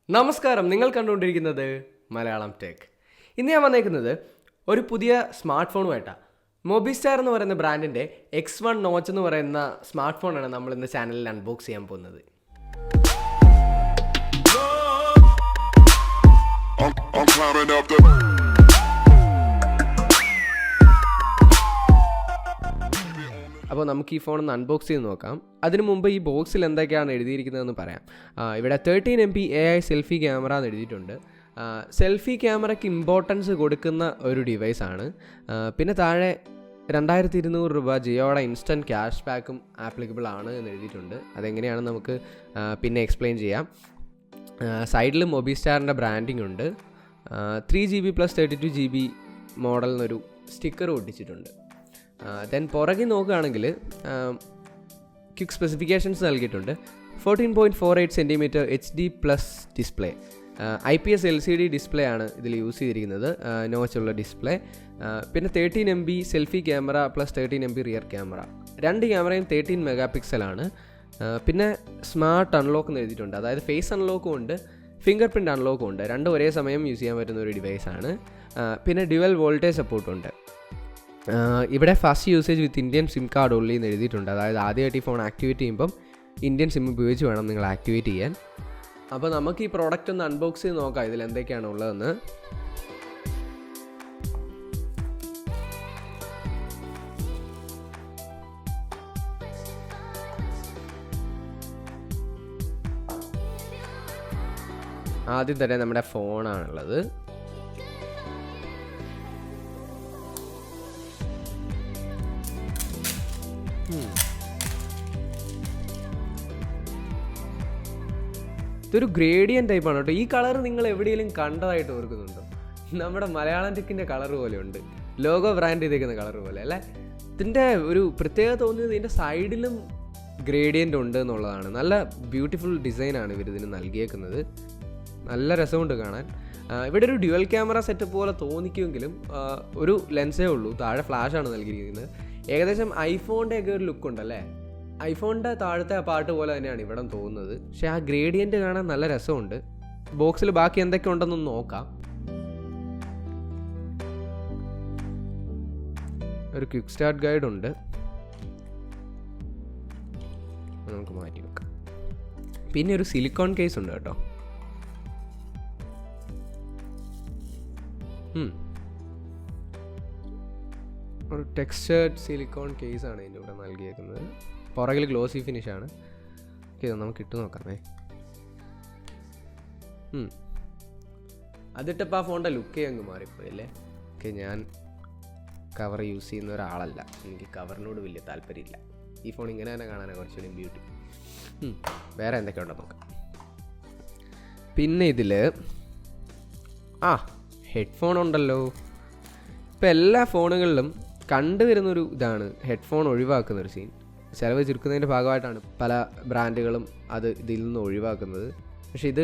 നമസ്കാരം, നിങ്ങൾ കണ്ടുകൊണ്ടിരിക്കുന്നത് മലയാളം ടെക്. ഇന്ന് ഞാൻ വന്നേക്കുന്നത് ഒരു പുതിയ സ്മാർട്ട് ഫോണുമായിട്ടാണ്. മൊബിസ്റ്റാർ എന്ന് പറയുന്ന ബ്രാൻഡിൻ്റെ X1 Notch എന്ന് പറയുന്ന സ്മാർട്ട് ഫോണാണ് നമ്മൾ ഇന്ന് ചാനലിൽ അൺബോക്സ് ചെയ്യാൻ പോകുന്നത്. അപ്പോൾ നമുക്ക് ഈ ഫോൺ ഒന്ന് അൺബോക്സ് ചെയ്ത് നോക്കാം. അതിനു മുമ്പ് ഈ ബോക്സിൽ എന്തൊക്കെയാണ് എഴുതിയിരിക്കുന്നതെന്ന് പറയാം. ഇവിടെ 13MP AI സെൽഫി ക്യാമറ എന്ന് എഴുതിയിട്ടുണ്ട്. സെൽഫി ക്യാമറയ്ക്ക് ഇമ്പോർട്ടൻസ് കൊടുക്കുന്ന ഒരു ഡിവൈസാണ്. പിന്നെ താഴെ 2200 രൂപ ജിയോയുടെ ഇൻസ്റ്റൻറ്റ് ക്യാഷ് ബാക്കും ആപ്ലിക്കബിൾ ആണ് എന്ന് എഴുതിയിട്ടുണ്ട്. അതെങ്ങനെയാണെന്ന് നമുക്ക് പിന്നെ എക്സ്പ്ലെയിൻ ചെയ്യാം. സൈഡിൽ മൊബിസ്റ്റാറിൻ്റെ ബ്രാൻഡിംഗ് ഉണ്ട്. 3GB + 32GB മോഡൽ എന്നൊരു സ്റ്റിക്കർ ഒട്ടിച്ചിട്ടുണ്ട്. ദെൻ പുറകെ നോക്കുകയാണെങ്കിൽ ക്വിക്ക് സ്പെസിഫിക്കേഷൻസ് നൽകിയിട്ടുണ്ട്. 14.48 cm HD+ display, IPS LCD display ആണ് ഇതിൽ യൂസ് ചെയ്തിരിക്കുന്നത്, നോച്ചുള്ള ഡിസ്പ്ലേ. പിന്നെ 13MP selfie camera + 13MP rear camera. രണ്ട് ക്യാമറയും 13 MP. പിന്നെ സ്മാർട്ട് അൺലോക്ക് എന്ന് എഴുതിയിട്ടുണ്ട്. അതായത് ഫേസ് അൺലോക്കും ഉണ്ട്, ഫിംഗർപ്രിൻ്റ് അൺലോക്കും ഉണ്ട്. രണ്ടും ഒരേ സമയം യൂസ് ചെയ്യാൻ പറ്റുന്ന ഒരു ഡിവൈസാണ്. പിന്നെ ഡ്യുവൽ വോൾട്ടേജ് സപ്പോർട്ടുണ്ട്. ഇവിടെ first usage with Indian SIM card only എന്ന് എഴുതിയിട്ടുണ്ട്. അതായത് ആദ്യമായിട്ട് ഈ ഫോൺ ആക്ടിവേറ്റ് ചെയ്യുമ്പം ഇന്ത്യൻ സിം ഉപയോഗിച്ച് വേണം നിങ്ങൾ ആക്ടിവേറ്റ് ചെയ്യാൻ. അപ്പോൾ നമുക്ക് ഈ പ്രോഡക്റ്റ് ഒന്ന് അൺബോക്സ് ചെയ്ത് നോക്കാം, ഇതിൽ എന്തൊക്കെയാണ് ഉള്ളതെന്ന്. ആദ്യം തന്നെ നമ്മുടെ ഫോണാണുള്ളത്. ഇതൊരു ഗ്രേഡിയൻ ടൈപ്പാണ് കേട്ടോ. ഈ കളർ നിങ്ങൾ എവിടെയെങ്കിലും കണ്ടതായിട്ട് ഓർക്കുന്നുണ്ടോ? നമ്മുടെ മലയാളം ടെക്കിൻ്റെ കളർ പോലെ ഉണ്ട്, ലോഗോ ബ്രാൻഡ് ചെയ്തേക്കുന്ന കളർ പോലെ അല്ലേ. ഇതിൻ്റെ ഒരു പ്രത്യേകത തോന്നിയത് ഇതിൻ്റെ സൈഡിലും ഗ്രേഡിയൻ്റ് ഉണ്ട് എന്നുള്ളതാണ്. നല്ല ബ്യൂട്ടിഫുൾ ഡിസൈനാണ് ഇവരിതിന് നൽകിയേക്കുന്നത്. നല്ല രസമുണ്ട് കാണാൻ. ഇവിടെ ഒരു ഡ്യുവൽ ക്യാമറ സെറ്റപ്പ് പോലെ തോന്നിക്കുമെങ്കിലും ഒരു ലെൻസേ ഉള്ളൂ. താഴെ ഫ്ലാഷാണ് നൽകിയിരിക്കുന്നത്. ഏകദേശം ഐഫോണിൻ്റെ ഒക്കെ ഒരു ലുക്ക് ഉണ്ടല്ലേ. ഐഫോണിൻ്റെ താഴത്തെ ആ പാട്ട് പോലെ തന്നെയാണ് ഇവിടെ തോന്നുന്നത്. പക്ഷേ ആ ഗ്രേഡിയൻ്റ് കാണാൻ നല്ല രസമുണ്ട്. ബോക്സിൽ ബാക്കി എന്തൊക്കെ ഉണ്ടെന്നൊന്ന് നോക്കാം. ഒരു ക്വിക്ക് സ്റ്റാർട്ട് ഗൈഡ് ഉണ്ട്, നമുക്ക് മാറ്റി വെക്കാം. പിന്നെ ഒരു സിലിക്കോൺ കേസ് ഉണ്ട് കേട്ടോ. ഒരു ടെക്സ്ചേർഡ് സിലിക്കോൺ കേസാണ് ഇതിൻ്റെ ഇവിടെ നൽകിയേക്കുന്നത്. പുറകിൽ ഗ്ലോസി ഫിനിഷാണ്. ഓക്കെ, നമുക്ക് ഇട്ട് നോക്കാമേ. അതിട്ടപ്പോൾ ആ ഫോണിൻ്റെ ലുക്കേ അങ്ങ് മാറിപ്പോയി അല്ലേ. ഓക്കെ, ഞാൻ കവർ യൂസ് ചെയ്യുന്ന ഒരാളല്ല, എനിക്ക് കവറിനോട് വലിയ താല്പര്യമില്ല. ഈ ഫോൺ ഇങ്ങനെ തന്നെ കാണാനാണ് കുറച്ചുകൂടി ബ്യൂട്ടി. വേറെ എന്തൊക്കെയുണ്ടോ നോക്കാം. പിന്നെ ഇതിൽ ഹെഡ്ഫോൺ ഉണ്ടല്ലോ. ഇപ്പം എല്ലാ ഫോണുകളിലും കണ്ടുവരുന്നൊരു ഇതാണ് ഹെഡ്ഫോൺ ഒഴിവാക്കുന്നൊരു സീൻ. ചിലവ് ചുരുക്കുന്നതിൻ്റെ ഭാഗമായിട്ടാണ് പല ബ്രാൻഡുകളും അത് ഇതിൽ നിന്ന് ഒഴിവാക്കുന്നത്. പക്ഷേ ഇത്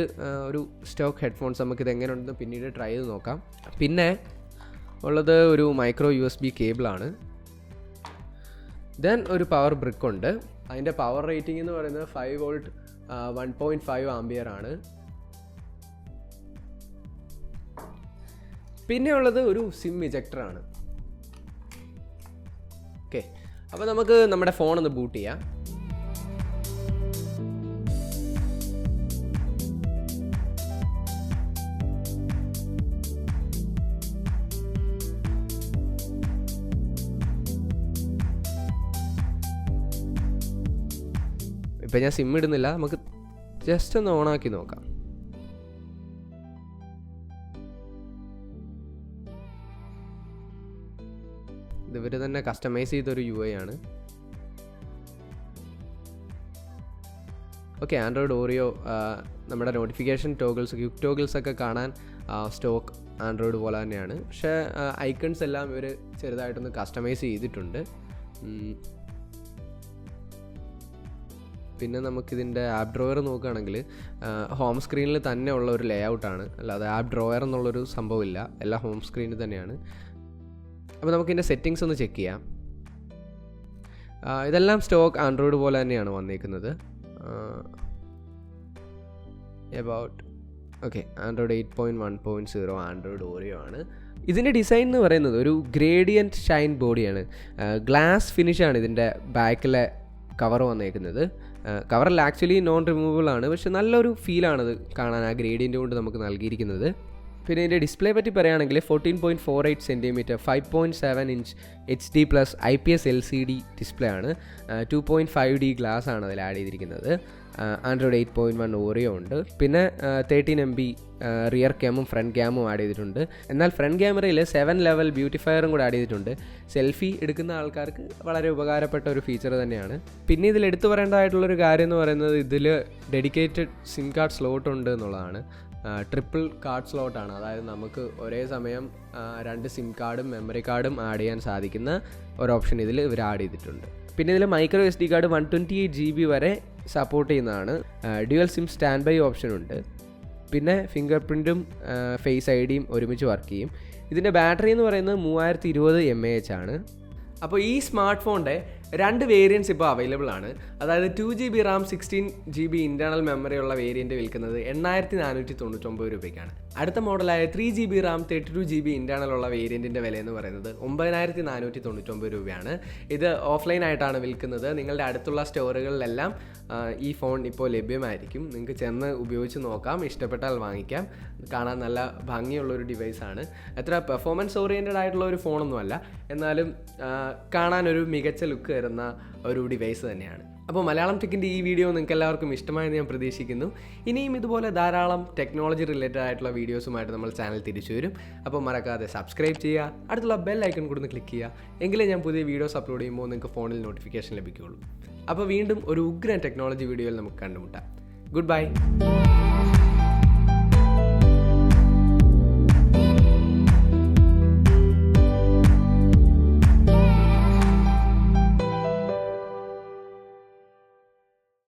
ഒരു സ്റ്റോക്ക് ഹെഡ്ഫോൺസ്. നമുക്കിത് എങ്ങനെയുണ്ടെന്ന് പിന്നീട് ട്രൈ ചെയ്ത് നോക്കാം. പിന്നെ ഉള്ളത് ഒരു മൈക്രോ USB കേബിളാണ്. ദെൻ ഒരു പവർ ബ്രിക്ക് ഉണ്ട്. അതിൻ്റെ പവർ റേറ്റിംഗ് എന്ന് പറയുന്നത് 5V 1.5 ആംപിയർ ആണ്. പിന്നെ ഉള്ളത് ഒരു സിം ഇജക്ടറാണ്. ഓക്കെ, അപ്പോൾ നമുക്ക് നമ്മുടെ ഫോൺ ഒന്ന് ബൂട്ട് ചെയ്യാം. ഇപ്പം ഞാൻ സിം ഇടുന്നില്ല, നമുക്ക് ജസ്റ്റ് ഒന്ന് ഓണാക്കി നോക്കാം. ഇവർ തന്നെ കസ്റ്റമൈസ് ചെയ്തൊരു UI ആണ്. ഓക്കെ, ആൻഡ്രോയിഡ് ഓറിയോ, നമ്മുടെ നോട്ടിഫിക്കേഷൻ ടോഗിൾസ്, ക്വിക്ക് ടോഗിൾസ് ഒക്കെ കാണാൻ സ്റ്റോക്ക് ആൻഡ്രോയിഡ് പോലെ തന്നെയാണ്. പക്ഷേ ഐക്കൺസ് എല്ലാം ഇവർ ചെറുതായിട്ടൊന്ന് കസ്റ്റമൈസ് ചെയ്തിട്ടുണ്ട്. പിന്നെ നമുക്കിതിൻ്റെ ആപ്പ് ഡ്രോയർ നോക്കുകയാണെങ്കിൽ ഹോം സ്ക്രീനിൽ തന്നെ ഉള്ള ഒരു ലേ ഔട്ടാണ്, അല്ലാതെ ആപ്പ് ഡ്രോയർ എന്നുള്ളൊരു സംഭവമില്ല. എല്ലാം ഹോം സ്ക്രീനിൽ തന്നെയാണ്. അപ്പോൾ നമുക്കിതിൻ്റെ സെറ്റിങ്സ് ഒന്ന് ചെക്ക് ചെയ്യാം. ഇതെല്ലാം സ്റ്റോക്ക് ആൻഡ്രോയിഡ് പോലെ തന്നെയാണ് വന്നിരിക്കുന്നത്. About okay, Android 8.1.0 Android Oreo ആണ്. ഇതിൻ്റെ ഡിസൈൻ എന്ന് പറയുന്നത് ഒരു ഗ്രേഡിയൻറ്റ് ഷൈൻ ബോഡിയാണ്. ഗ്ലാസ് ഫിനിഷാണ് ഇതിൻ്റെ ബാക്കിലെ കവർ വന്നേക്കുന്നത്. കവറിൽ ആക്ച്വലി നോൺ റിമൂവബിൾ ആണ്, പക്ഷെ നല്ലൊരു ഫീലാണത് കാണാൻ ആ ഗ്രേഡിയൻ്റ് കൊണ്ട് നമുക്ക് നൽകിയിരിക്കുന്നത്. പിന്നെ ഇതിൻ്റെ ഡിസ്പ്ലേ പറ്റി പറയുകയാണെങ്കിൽ 14.48 centimetre 5.7 inch HD+ IPS LCD display ആണ്. 2.5D ഗ്ലാസ് ആണ് അതിൽ ആഡ് ചെയ്തിരിക്കുന്നത്. ആൻഡ്രോയിഡ് 8.1 ഓറിയോ ഉണ്ട്. പിന്നെ 13 MB റിയർ ക്യാമും ഫ്രണ്ട് ക്യാമും ആഡ് ചെയ്തിട്ടുണ്ട്. എന്നാൽ ഫ്രണ്ട് ക്യാമറയിൽ 7 ലെവൽ ബ്യൂട്ടിഫയറും കൂടെ ആഡ് ചെയ്തിട്ടുണ്ട്. സെൽഫി എടുക്കുന്ന ആൾക്കാർക്ക് വളരെ ഉപകാരപ്പെട്ട ഒരു ഫീച്ചർ തന്നെയാണ്. പിന്നെ ഇതിൽ എടുത്തു പറയേണ്ടതായിട്ടുള്ളൊരു കാര്യം എന്ന് പറയുന്നത് ഇതിൽ ഡെഡിക്കേറ്റഡ് സിം കാർഡ് സ്ലോട്ട് ഉണ്ട് എന്നുള്ളതാണ്. ട്രിപ്പിൾ കാർഡ് സ്ലോട്ടാണ്, അതായത് നമുക്ക് ഒരേ സമയം 2 സിം കാർഡും മെമ്മറി കാർഡും ആഡ് ചെയ്യാൻ സാധിക്കുന്ന ഒരു ഓപ്ഷൻ ഇതിൽ ഇവർ ആഡ് ചെയ്തിട്ടുണ്ട്. പിന്നെ ഇതിൽ മൈക്രോ SD കാർഡ് 128 GB വരെ സപ്പോർട്ട് ചെയ്യുന്നതാണ്. Dual sim stand by option ഉണ്ട്. പിന്നെ ഫിംഗർ പ്രിൻറ്റും ഫേസ് IDയും ഒരുമിച്ച് വർക്ക് ചെയ്യും. ഇതിൻ്റെ ബാറ്ററി എന്ന് പറയുന്നത് 3020 mAh ആണ്. അപ്പോൾ ഈ സ്മാർട്ട് ഫോണിൻ്റെ 2 വേരിയൻറ്റ്സ് ഇപ്പോൾ അവൈലബിൾ ആണ്. അതായത് 2GB RAM 16GB internal memory ഉള്ള വേരിയൻറ്റ് വിൽക്കുന്നത് 8499 രൂപയ്ക്കാണ്. അടുത്ത മോഡലായ 3GB RAM 32GB ഇൻറ്റേർണൽ ഉള്ള വേരിയൻറ്റിൻ്റെ വില എന്ന് പറയുന്നത് 9499 രൂപയാണ്. ഇത് ഓഫ്ലൈൻ ആയിട്ടാണ് വിൽക്കുന്നത്. നിങ്ങളുടെ അടുത്തുള്ള സ്റ്റോറുകളിലെല്ലാം ഈ ഫോൺ ഇപ്പോൾ ലഭ്യമായിരിക്കും. നിങ്ങൾക്ക് ചെന്ന് ഉപയോഗിച്ച് നോക്കാം, ഇഷ്ടപ്പെട്ടാൽ വാങ്ങിക്കാം. കാണാൻ നല്ല ഭംഗിയുള്ളൊരു ഡിവൈസാണ്. അത്ര പെർഫോമൻസ് ഓറിയൻറ്റഡ് ആയിട്ടുള്ള ഒരു ഫോണൊന്നുമല്ല, എന്നാലും കാണാനൊരു മികച്ച ലുക്ക് തരുന്ന ഒരു ഡിവൈസ് തന്നെയാണ്. അപ്പോൾ മലയാളം ടെക്കിൻ്റെ ഈ വീഡിയോ നിങ്ങൾക്ക് എല്ലാവർക്കും ഇഷ്ടമായെന്ന് ഞാൻ പ്രതീക്ഷിക്കുന്നു. ഇനിയും ഇതുപോലെ ധാരാളം ടെക്നോളജി റിലേറ്റഡ് ആയിട്ടുള്ള വീഡിയോസുമായിട്ട് നമ്മൾ ചാനൽ തിരിച്ചു വരും. അപ്പോൾ മറക്കാതെ സബ്സ്ക്രൈബ് ചെയ്യുക, അടുത്തുള്ള ബെൽ ഐക്കൺ കൂടെ ഒന്ന് ക്ലിക്ക് ചെയ്യുക. എങ്കിലേ ഞാൻ പുതിയ വീഡിയോസ് അപ്ലോഡ് ചെയ്യുമ്പോൾ നിങ്ങൾക്ക് ഫോണിൽ നോട്ടിഫിക്കേഷൻ ലഭിക്കുകയുള്ളൂ. അപ്പോൾ വീണ്ടും ഒരു ഉഗ്രൻ ടെക്നോളജി വീഡിയോയിൽ നമുക്ക് കണ്ടുമുട്ടാം. Good bye.